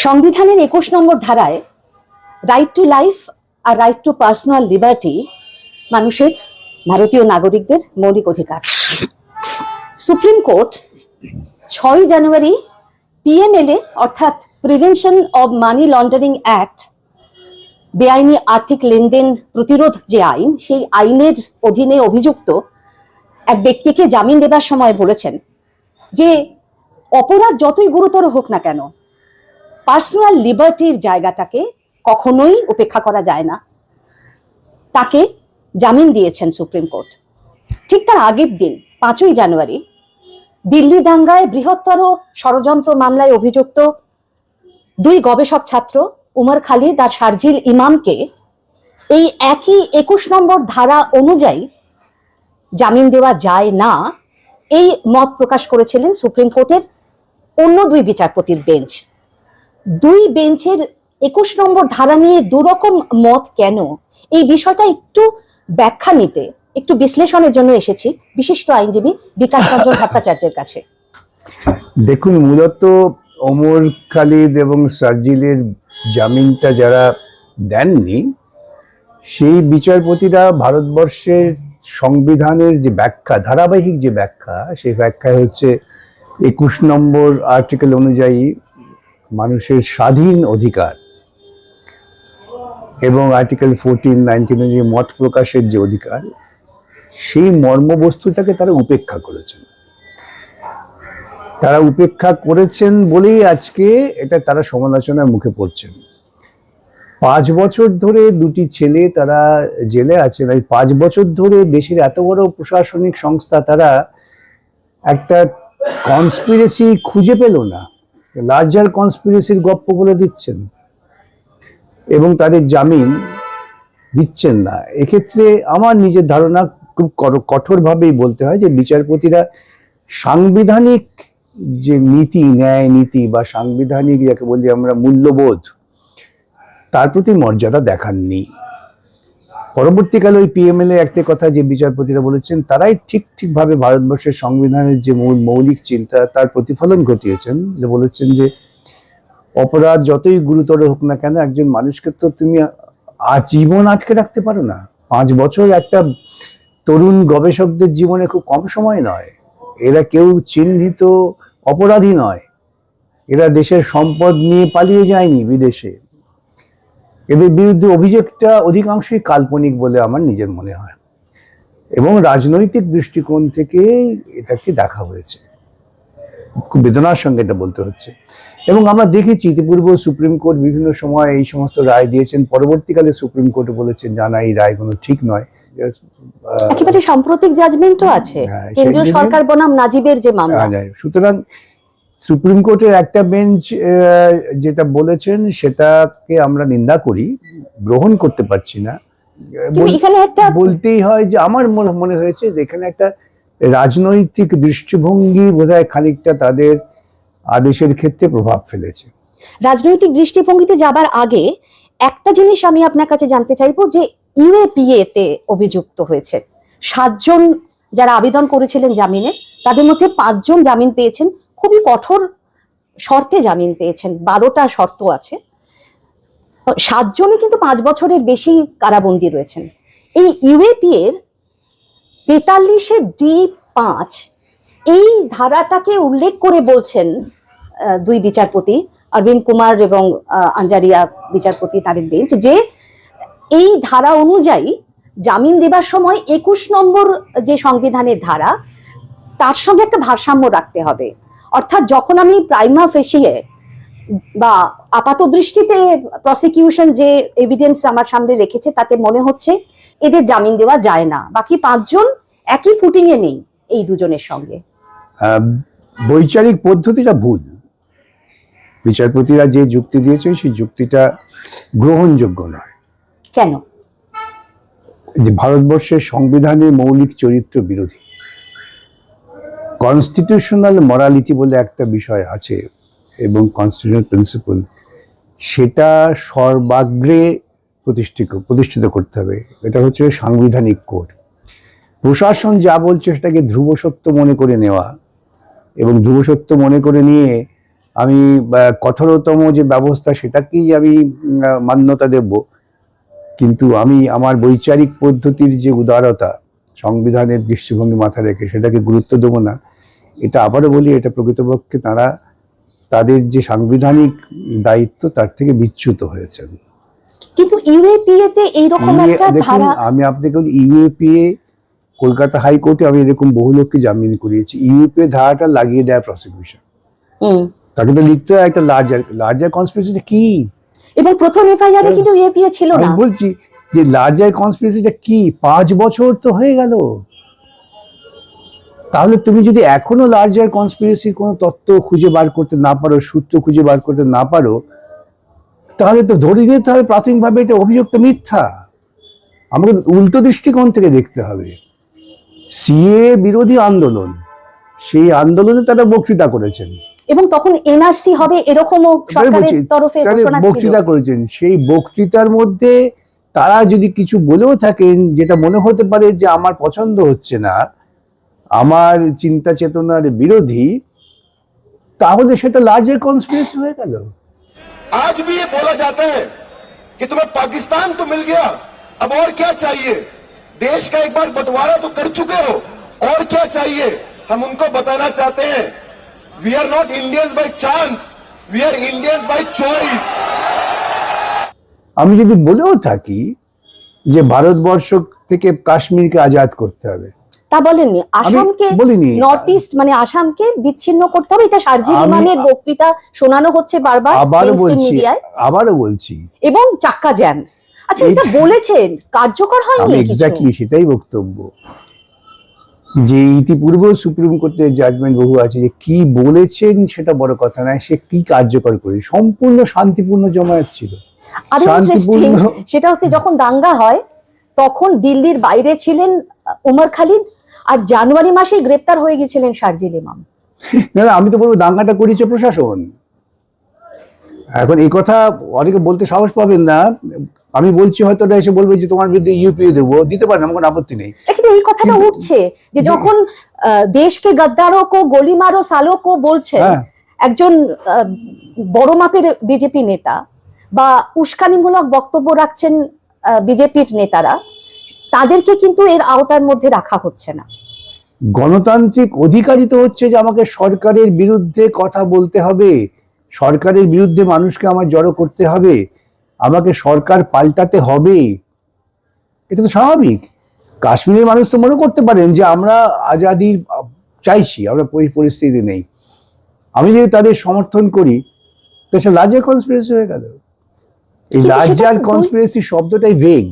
সংবিধানের ২১ নম্বর ধারায় রাইট টু লাইফ আর রাইট টু পার্সোনাল লিবার্টি মানুষের, ভারতীয় নাগরিকদের মৌলিক অধিকার। সুপ্রিম কোর্ট ৬ জানুয়ারি পিএমএলএ অর্থাৎ prevention of money laundering act, বেআইনি আর্থিক লেনদেন প্রতিরোধ যে আইন, সেই আইনের অধীনে অভিযুক্ত এক ব্যক্তিকে জামিন দেবার সময় বলেছেন যে অপরাধ যতই গুরুতর হোক না কেন, পার্সোনাল লিবার্টির জায়গাটাকে কখনোই উপেক্ষা করা যায় না। তাকে জামিন দিয়েছেন সুপ্রিম কোর্ট। ঠিক তার আগের দিন ৫ই জানুয়ারি দিল্লি দাঙ্গায় বৃহত্তর ষড়যন্ত্র মামলায় অভিযুক্ত ২ গবেষক ছাত্র উমর খালিদ আর শারজিল ইমামকে এই একই ২১ নম্বর ধারা অনুযায়ী জামিন দেওয়া যায় না, এই মত প্রকাশ করেছিলেন সুপ্রিম কোর্টের অন্য ২ বিচারপতির বেঞ্চ। ২ বেঞ্চের ২১ নম্বর ধারা নিয়ে দুরকম মত কেন, এই বিষয়টা একটু ব্যাখ্যা নিতে, একটু বিশ্লেষণের জন্য এসেছি বিশিষ্ট আইনজীবী বিকাশ রঞ্জন ভট্টাচার্যের কাছে। দেখুন, মূলত ওমর খালিদ এবং শারজিলের জামিনটা যারা দেননি, সেই বিচারপতিরা ভারতবর্ষের সংবিধানের যে ব্যাখ্যা, ধারাবাহিক যে ব্যাখ্যা, সেই ব্যাখ্যায় হচ্ছে ২১ নম্বর আর্টিকেল অনুযায়ী মানুষের স্বাধীন অধিকার এবং আর্টিকেল 14-19 অনুযায়ী মত প্রকাশের যে অধিকার, সেই মর্মবস্তুটাকে তারা উপেক্ষা করেছেন। তারা উপেক্ষা করেছেন বলেই আজকে এটা তারা সমালোচনার মুখে পড়ছেন। ৫ বছর ধরে ২টি ছেলে তারা জেলে আছেন। এই ৫ বছর ধরে দেশের এত বড় প্রশাসনিক সংস্থা তারা একটা কনস্পিরেসি খুঁজে পেল না, লার্জার কনস্পিরেসির গপ্প বলে দিচ্ছেন এবং তাদের জামিন দিচ্ছেন না। এক্ষেত্রে আমার নিজের ধারণা, খুব কঠোরভাবেই বলতে হয় যে বিচারপতিরা সাংবিধানিক যে নীতি, ন্যায় নীতি বা সাংবিধানিক যাকে বলি আমরা মূল্যবোধ, তার প্রতি মর্যাদা দেখাননি। পরবর্তীকালে ওই পিএমএলএ অ্যাক্টের কথা যে বিচারপতিরা বলেছেন, তারাই ঠিকভাবে ভারতবর্ষের সংবিধানের যে মৌলিক চিন্তা তার প্রতিফলন ঘটিয়েছেন। যে বলেছেন যে অপরাধ যতই গুরুতর হোক না কেন, একজন মানুষকে তো তুমি আজীবন আটকে রাখতে পারো না। ৫ বছর একটা তরুণ গবেষকদের জীবনে খুব কম সময় নয়। এরা কেউ চিহ্নিত অপরাধী নয়, এরা দেশের সম্পদ নিয়ে পালিয়ে যায়নি বিদেশে। এদের বিরুদ্ধে অভিযোগটা অধিকাংশই কাল্পনিক বলে আমার নিজের মনে হয় এবং রাজনৈতিক দৃষ্টিকোণ থেকে এটাকে দেখা হয়েছে। খুব বেদনার সঙ্গে এটা বলতে হচ্ছে। এবং আমরা দেখেছি ইতিপূর্বে সুপ্রিম কোর্ট বিভিন্ন সময় এই সমস্ত রায় দিয়েছেন। পরবর্তীকালে সুপ্রিম কোর্ট বলেছেন জানা এই রায়গুলো ঠিক নয়। একেবারে সাম্প্রতিক জাজমেন্টও আছে কেন্দ্রীয় সরকার বনাম নাজিবের যে মামলা। সুতরাং সুপ্রিম কোর্টের একটা বেঞ্চ যেটা বলেছেন সেটাকে আমরা নিন্দা করি, গ্রহণ করতে পারছি না। এখানে একটা বলতেই হয় যে আমার মনে হয়েছে যে এখানে একটা রাজনৈতিক দৃষ্টিভঙ্গি বোধহয় খানিকটা তাদের আদেশের ক্ষেত্রে প্রভাব ফেলেছে। রাজনৈতিক দৃষ্টিভঙ্গিতে যাবার আগে একটা জিনিস আমি আপনার কাছে জানতে চাইবো যে ইউএপিএ তে অভিযুক্ত হয়েছে ৭ জন যারা আবেদন করেছিলেন জামিনের, তাদের মধ্যে ৫ জন জামিন পেয়েছেন, খুবই কঠোর শর্তে জামিন পেয়েছেন, 12টা শর্ত আছে। ৭ জনই কিন্তু ৫ বছরের বেশি কারাবন্দী রয়েছেন। এই ইউএপিএ এর 43D5 এই ধারাটাকে উল্লেখ করে বলছেন ২ বিচারপতি অরবিন্দ কুমার এবং আঞ্জারিয়া বিচারপতি তাদের বেঞ্চ, যে এই ধারা অনুযায়ী জামিন দেবার সময় ২১ নম্বর যে সংবিধানের ধারা, তার সঙ্গে একটা ভারসাম্য রাখতে হবে। অর্থাৎ যখন আমি প্রাইমা ফেসিয়ে বা আপাত দৃষ্টিতে প্রসিকিউশন যে এভিডেন্স আমার সামনে রেখেছে, তাতে মনে হচ্ছে এদের জামিন দেওয়া যায় না, বাকি ৫ জন একই ফুটিং এ নেই এই ২ জনের সঙ্গে। বৈচারিক পদ্ধতিটা ভুল। বিচারপতিরা যে যুক্তি দিয়েছেন সেই যুক্তিটা গ্রহণযোগ্য নয়। কেন? যে ভারতবর্ষের সংবিধানের মৌলিক চরিত্র বিরোধী। কনস্টিটিউশনাল মরালিটি বলে একটা বিষয় আছে এবং কনস্টিটিউশনাল প্রিন্সিপাল, সেটা সর্বাগ্রে প্রতিষ্ঠিত করতে হবে। এটা হচ্ছে সাংবিধানিক কোড। প্রশাসন যা বলছে সেটাকে ধ্রুব সত্য মনে করে নেওয়া এবং ধ্রুব সত্য মনে করে নিয়ে আমি কঠোরতম যে ব্যবস্থা সেটাকেই আমি মান্যতা দেব, কিন্তু আমি আমার বৈচারিক পদ্ধতির যে উদারতা, সংবিধানের দৃষ্টিভঙ্গি মাথায় রেখে সেটাকে গুরুত্ব দেবো না। এটা আবারও বলি, এটা প্রকৃতপক্ষে তারা তাদের যে সাংবিধানিক দায়িত্ব তার থেকে বিচ্যুত হয়েছেন। কিন্তু ইউএপিএ তে এইরকম একটা দেখুন, ধারা, আমি আপনাকে বলি, ইউএপিএ কলকাতা হাইকোর্টে আমি এরকম বহু লোককে জামিন করিয়েছি। ইউএপিএ ধারাটা লাগিয়ে দেয় প্রসিকিউশন, তাকে তো লিখতে হয় একটা লার্জার কনস্পিরেসিটা কি। এবং প্রথম এফআইআর এ কিন্তু ইউএপিএ ছিল আমি না। বলছি যে লার্জার কনস্পিরেসিটা কি, 5 বছর তো হয়ে গেল। তাহলে তুমি যদি এখনো লার্জার কনস্পিরেসির কোনো তত্ত্ব খুঁজে বার করতে না পারো, সূত্র খুঁজে বার করতে না পারো, তাহলে তো ধরে দিতে হবে প্রাথমিকভাবে এটা অভিযোগটা মিথ্যা। আমাকে উল্টো দৃষ্টিকোণ থেকে দেখতে হবে। সিএ বিরোধী আন্দোলন, সেই আন্দোলনে তারা বক্তৃতা করেছেন, এবং তখন এনআরসি হবে এরকমও সরকারের তরফে ঘোষণা ছিল। বক্তৃতা করেছেন। সেই বক্তৃতার মধ্যে তারা যদি কিছু বলেও থাকেন যেটা মনে হতে পারে যে আমার পছন্দ হচ্ছে না, আমার চিন্তা চেতনার বিরোধী, তাহলে সেটা লার্জার কনস্পিরেসি হয়ে গেল। आज भी ये बोला जाता है कि तुम्हें पाकिस्तान तो मिल गया, अब और क्या चाहिए? देश का एक बार बंटवारा तो कर चुके हो, और क्या चाहिए? हम उनको बताना चाहते हैं, we are not Indians by chance, we are Indians by choice. আমি যদি বলেও থাকি যে ভারতবর্ষ থেকে কাশ্মীরকে আজাদ করতে হবে, তা বলেননি। আসামকে, বলিনি। নর্থ ইস্ট মানে আসামকে বিচ্ছিন্ন করতে হবে, এটা শারজিল ইমানের বক্তৃতা শোনানো হচ্ছে বারবার মেইনস্ট্রিম মিডিয়ায়। আবারও বলছি, এবং চাক্কা জ্যাম। আচ্ছা, এটা বলেছেন, কার্যকর হয়নি কিছু। এক্স্যাক্টলি সেটাই বক্তব্য। যে ইতিপূর্বে সুপ্রিম কোর্টের জাজমেন্ট বহু আছে, যে কি বলেছেন সেটা বড় কথা নয়, সে কি কার্যকর করে। সম্পূর্ণ শান্তিপূর্ণ জমায়েত ছিল। আরো ইন্টারেস্টিং সেটা হচ্ছে, যখন দাঙ্গা হয় তখন দিল্লির বাইরে ছিলেন ওমর খালিদ, আর জানুয়ারি মাসেই গ্রেপ্তার হয়ে গেছিলেন শারজিল ইমাম। না, আমি তো বলবো দাঙ্গাটা করেছে প্রশাসন। এখন এই কথা অনেকে বলতে সাহস পাবেন না। আমি বলছি, হয়তো ওরা এসে বলবে যে তোমার বিরুদ্ধে ইউপিএ দেবো, দিতে পারেন, আমার কোনো আপত্তি নেই। কিন্তু এই কথাটা উঠছে যে যখন দেশকে গদ্দারো কো গোলি মারো সালো কো বলছে একজন বড় মাপের বিজেপি নেতা, বা উস্কানিমূলক বক্তব্য রাখছেন বিজেপির নেতারা, তাদেরকে কিন্তু এর আওতার মধ্যে রাখা হচ্ছে না। গণতান্ত্রিক অধিকারই তো হচ্ছে যে আমাকে সরকারের বিরুদ্ধে কথা বলতে হবে, সরকারের বিরুদ্ধে মানুষকে আমার জড়ো করতে হবে, আমাকে সরকার পাল্টাতে হবে। এটা তো স্বাভাবিক। কাশ্মীরের মানুষ তো মনে করতে পারেন যে আমরা আজাদির চাইছি, আমরা পরিস্থিতি নেই। আমি যদি তাদের সমর্থন করি, তো সে লার্জার কনস্পিরেসি হয়ে গেল। এই লার্জার কনস্পিরেসি শব্দটাই ভেগ,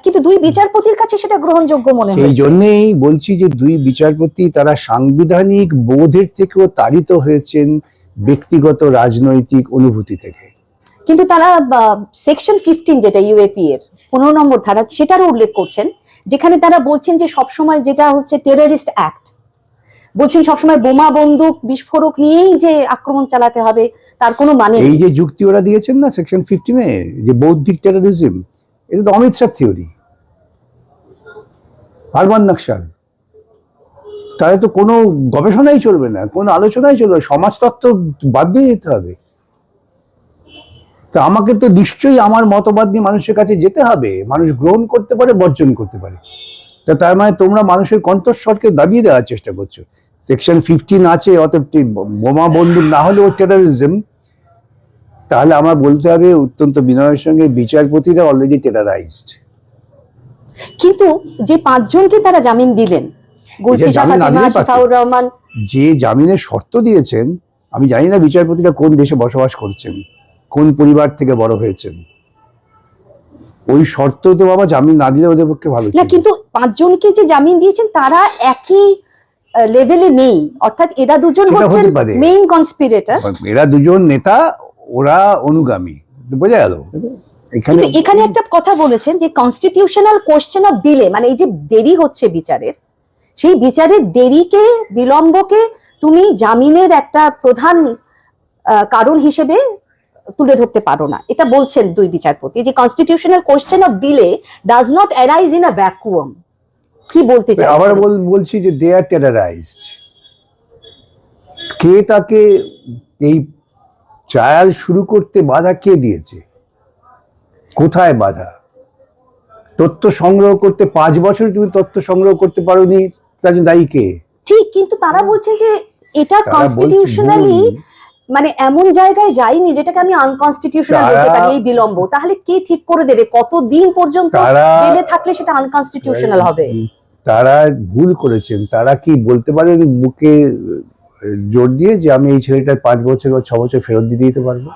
কিন্তু দুই বিচারপতির কাছে সেটা গ্রহণযোগ্য মনে হয়। সেই জন্যই বলছি যে দুই বিচারপতি তারা সাংবিধানিক বোধের থেকেও তাড়িত হয়েছেন ব্যক্তিগত রাজনৈতিক অনুভূতি থেকে। কিন্তু তারা সেকশন 15 যেটা ইউএপি এর 15 নম্বর ধারা, সেটারও উল্লেখ করছেন, যেখানে তারা বলছেন যে সবসময় যেটা হচ্ছে টেররিস্ট অ্যাক্ট, বলছেন সবসময় বোমা বন্দুক বিস্ফোরক নিয়েই যে আক্রমণ চালাতে হবে তার কোনো মানে নেই। এই যে যুক্তি ওরা দিয়েছেন না সেকশন 15 যে বৌদ্ধিক টেরোরিজম, এটা তো অমিত শাহ থিওরি, আরমান নকশাল। তাহলে তো কোনো গবেষণাই চলবে না, কোনো আলোচনাই চলবে না, সমাজতত্ত্ব বাদ দিয়ে দিতে হবে। তা আমাকে তো নিশ্চয়ই আমার মতবাদ নিয়ে মানুষের কাছে যেতে হবে, মানুষ গ্রহণ করতে পারে, বর্জন করতে পারে। তা তার মানে তোমরা মানুষের কণ্ঠস্বরকে দাবিয়ে দেওয়ার চেষ্টা করছো। সেকশন 15 আছে, অতএব বোমা বন্দুক না হলেও টেরোরিজম। তাহলে আমার বলতে হবে অত্যন্ত বিনয়ের সঙ্গে, বিচারপতিরা অলরেডি টেরারাইজড। কিন্তু যে 5 জনকে তারা জামিন দিলেন, গুলফিশা ফাতিমা, শিফাউর রহমান, যে জামিনের শর্ত দিয়েছেন, আমি জানি না বিচারপতিরা কোন দেশে বসবাস করছেন, কোন পরিবার থেকে বড় হয়েছেন। ওই শর্ত তো বাবা জামিন না দিলে ওদের পক্ষে ভালো না। কিন্তু 5 জনকে যে জামিন দিয়েছেন তারা একই লেভেলে নেই, অর্থাৎ এরা দুজন হচ্ছেন মেইন কনস্পিরেটর, এরা দুজন নেতা, ওরা অনুগামী, বোঝা গেল। এখানে একটা কথা বলেছেন যে কনস্টিটিউশনাল কোশ্চেন অফ ডিলে, মানে এই যে দেরি হচ্ছে বিচারের, সেই বিচারের দেরিকে, বিলম্বকে তুমি জামিনের একটা প্রধান কারণ হিসেবে তুলে ধরতে পারো না। এটা বলছেন দুই বিচারপতি, যে constitutional question of delay does not arise in a vacuum. কি বলতে চাই? আবার বলছি যে দে আর টেরারাইজড। কে তাকে এই ট্রায়াল শুরু করতে বাধা কে দিয়েছে? কোথায় বাধা? তথ্য সংগ্রহ করতে 5 বছর তুমি তথ্য সংগ্রহ করতে পারোনি, তার জন্য দায়ী কে? ঠিক, কিন্তু তারা বলছেন যে এটা তারা বলছে কনস্টিটিউশনালি ভুল। মানে এমন জায়গায় যায়নি যেটাকে আমি আনকনস্টিটিউশনাল বলতে তারা- পারি। এই বিলম্ব তাহলে কে ঠিক করে দেবে কতদিন পর্যন্ত তারা- জেলে থাকলে সেটা আনকনস্টিটিউশনাল হবে? তারা ভুল করেছেন। তারা কি বলতে পারেন বুকে জোর দিয়ে যে আমি এই ছেলেটার 5 বছর বা 6 বছর ফেরত দিয়ে দিতে পারবো?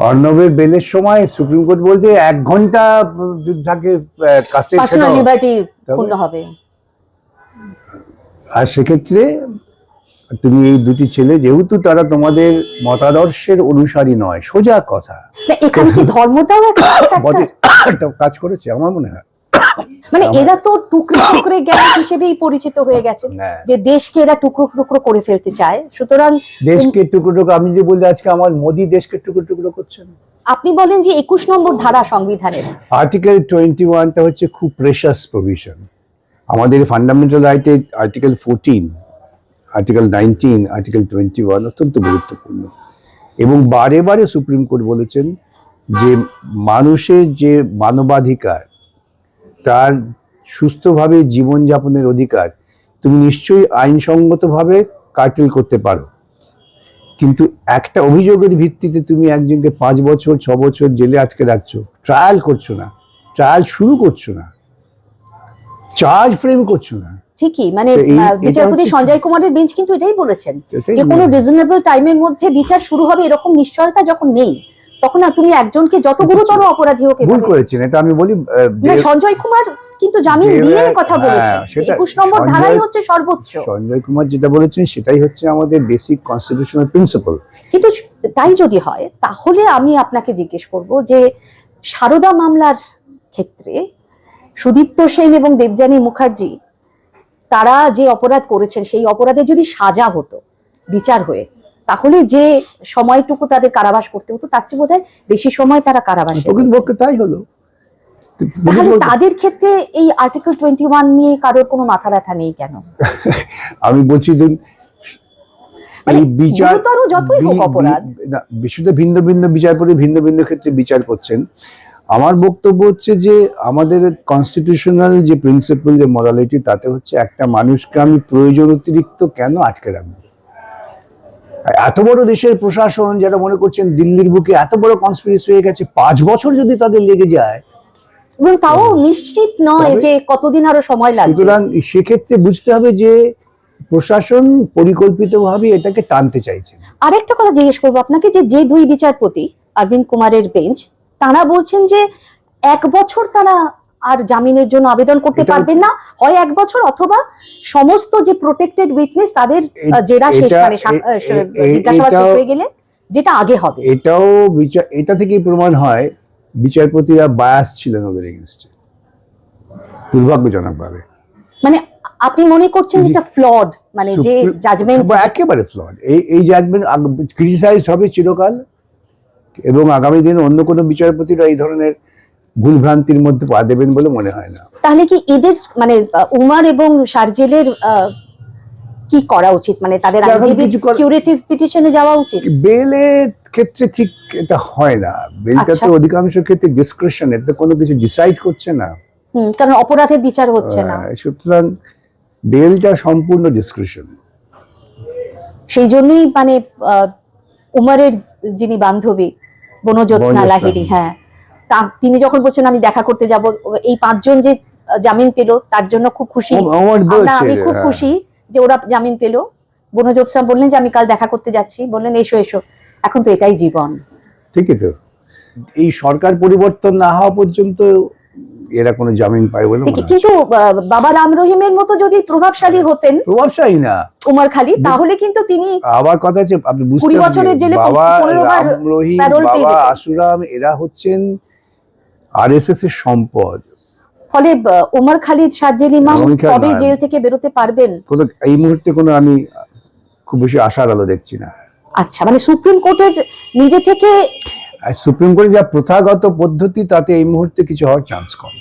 অর্ণবের বেলের সময় সুপ্রিম কোর্ট বলছে 1 ঘন্টা যদি থাকে কাস্টডি পার্সোনাল লিবার্টি তবে- পূর্ণ হবে। আর সেক্ষেত্রে তুমি এই দুটি ছেলে, যেহেতু তারা তোমাদের মতাদর্শের অনুসারী নয়, সোজা কথা, না, এখানে কি ধর্মটাও একটা বটে factor? একটা কাজ করেছে আমার মনে হয়। মানে এরা তো টুকরো টুকরে জ্ঞান হিসেবেই পরিচিত হয়ে গেছে হ্যাঁ। যে দেশকে এরা টুকরো টুকরো করে ফেলতে চায়। সুতরাং দেশকে টুকরো টুকরো, আমি যদি বলি আজকে আমার মোদি দেশকে টুকরো টুকরো করছেন। আপনি বলেন যে 21 নম্বর ধারা সংবিধানের, আর্টিকেল 21টা হচ্ছে খুব প্রেশাস প্রভিশন। আমাদের ফান্ডামেন্টাল রাইটে আর্টিকেল 14, আর্টিকেল 19, আর্টিকেল 21 অত্যন্ত গুরুত্বপূর্ণ। এবং বারে বারে সুপ্রিম কোর্ট বলেছেন যে মানুষের যে মানবাধিকার, তার সুস্থভাবে জীবনযাপনের অধিকার তুমি নিশ্চয়ই আইনসঙ্গতভাবে কার্টেল করতে পারো, কিন্তু একটা অভিযোগের ভিত্তিতে তুমি একজনকে 5 বছর 6 বছর জেলে আটকে রাখছো, ট্রায়াল করছো না, ট্রায়াল শুরু করছো না, চার্জ ফ্রেম করছো না। ঠিকই মানে তো এটা বিচারপতি হচ্ছে- সঞ্জয় কুমারের বেঞ্চ কিন্তু এটাই বলেছেন এটাই যে কোনো বলেছেন। রিজনেবল টাইমের মধ্যে বিচার শুরু হবে এরকম নিশ্চয়তা যখন নেই, তখন না তুমি একজনকে যত গুরুতর অপরাধী হোক ভুল করেছেন, এটা আমি বলি। না, সঞ্জয় কুমার কিন্তু জামিন দেব- দিয়ে কথা হ্যাঁ, বলেছেন সেটা 21 নম্বর সঞ্জয়- ধারাই হচ্ছে সর্বোচ্চ। সঞ্জয় কুমার যেটা বলেছেন সেটাই হচ্ছে আমাদের বেসিক কনস্টিটিউশনাল প্রিন্সিপাল। কিন্তু তাই যদি হয় তাহলে আমি আপনাকে জিজ্ঞেস করব যে সারদা মামলার ক্ষেত্রে সুদীপ্ত সেন এবং দেবযানী মুখার্জি তারা যে অপরাধ করেছেন সেই অপরাধে যদি সাজা হতো বিচার হয়ে, তাহলে যে সময়টুকু তাদের কারাবাস করতে হতো তার চেয়ে বোধহয় বেশি সময় তারা কারাবাসে রয়েছে। প্রকৃতপক্ষে তাই হলো। তাহলে তাদের ক্ষেত্রে এই আর্টিকেল 21 নিয়ে কারোর কোনো মাথা ব্যথা নেই কেন? আমি বলছি যে মানে এই বিচার গুরুতর যতই হোক অপরাধ। শুধু ভিন্ন ভিন্ন বিচারপতি ভিন্ন ভিন্ন ক্ষেত্রে বিচার করছেন। আমার বক্তব্য হচ্ছে যে আমাদের কনস্টিটিউশনাল যে প্রিন্সিপাল, যে মরালিটি, তাতে হচ্ছে একটা মানুষকে আমি প্রয়োজন অতিরিক্ত কেন আটকে রাখবো? এত বড় দেশের প্রশাসন যারা মনে করছেন দিল্লির বুকে এত বড় কনস্পিরেসি হয়ে গেছে, 5 বছর যদি তাদের লেগে যায়, এবং তাও নিশ্চিত নয় তবে- যে কতদিন আরো সময় লাগবে। সুতরাং সেক্ষেত্রে বুঝতে হবে যে প্রশাসন পরিকল্পিতভাবে এটাকে টানতে চাইছেন। আরেকটা কথা জিজ্ঞেস করবো আপনাকে যে যে দুই বিচারপতি অরবিন্দ কুমারের বেঞ্চ তারা বলছেন যে 1 বছর তারা আর জামিনের জন্য আবেদন করতে এটা- পারবেন না, হয় 1 বছর অথবা সমস্ত যে প্রোটেক্টেড উইটনেস তাদের জেরা শেষ এটা- মানে জিজ্ঞাসাবাদ শেষ এটাও- হয়ে গেলে যেটা আগে হবে। এটাও এটা থেকেই প্রমাণ হয় বিচারপতিরা বায়াস ছিলেন ওদের এগেনস্টে, দুর্ভাগ্যজনকভাবে। মানে আপনি মনে করছেন যেটা ফ্লড, মানে যে জাজমেন্ট একেবারে ফ্লড। এই জাজমেন্ট ক্রিটিসাইজ হবে চিরকাল, এবং আগামী দিনে অন্য কোনো বিচারপতিরা এই ধরনের ভুলভ্রান্তির মধ্যে পা দেবেন বলে মনে হয় না। তাহলে কি এদের মানে উমার এবং শারজিলের কি করা উচিত, মানে তাদের এখন আইনজীবী কিছু কিউরেটিভ পিটিশনে যাওয়া উচিত? বেলের ক্ষেত্রে ঠিক এটা হয় না। বেলটা আচ্ছা। তো অধিকাংশ ক্ষেত্রে ডিসক্রিপশন, এটা কোনো কিছু ডিসাইড করছে না। কারণ অপরাধের বিচার হচ্ছে না, সুতরাং বেলটা সম্পূর্ণ ডিসক্রিপশন। সেই জন্যই মানে উমারের যিনি বান্ধবী বনজ্যোৎস্না বনজ্যোৎস্না। লাহিড়ী, হ্যাঁ, তিনি যখন বলছেন আমি দেখা করতে যাব, এই 5 জন যে জামিন পেল তার জন্য খুব খুশি আমি খুব খুশি যে ওরা জামিন পেল। বনজ্যোৎস্না বললেন যে আমি কাল দেখা করতে যাচ্ছি, বললেন এসো এসো, এখন তো এটাই জীবন। ঠিকই তো। এই সরকার পরিবর্তন না হওয়া পর্যন্ত এরা কোনো জামিন পায় বলে মনে ঠিকই, হয় কিন্তু বাবা রাম রহিমের মতো যদি প্রভাবশালী হতেন প্রভাবশালী না। উমর খালি, তাহলে কিন্তু তিনি আবার কথা হচ্ছে আপনি বুঝতে 20 বছরের জেলে বাবা 15 বার রাম রহিম, প্যারোল পেয়ে বাবা যেতেন। আশুরাম, এরা হচ্ছেন আরএসএস এর সম্পদ। ফলে উমর খালিদ শারজিল ইমাম ভূমিকা কবে নয়। জেল থেকে বেরোতে পারবেন? কোনো এই মুহূর্তে কোনো আমি খুব বেশি আশার আলো দেখছি না। আচ্ছা, মানে সুপ্রিম কোর্টের নিজে থেকে আর সুপ্রিম কোর্টের যা প্রথাগত পদ্ধতি, তাতে এই মুহূর্তে কিছু হওয়ার চান্স কম।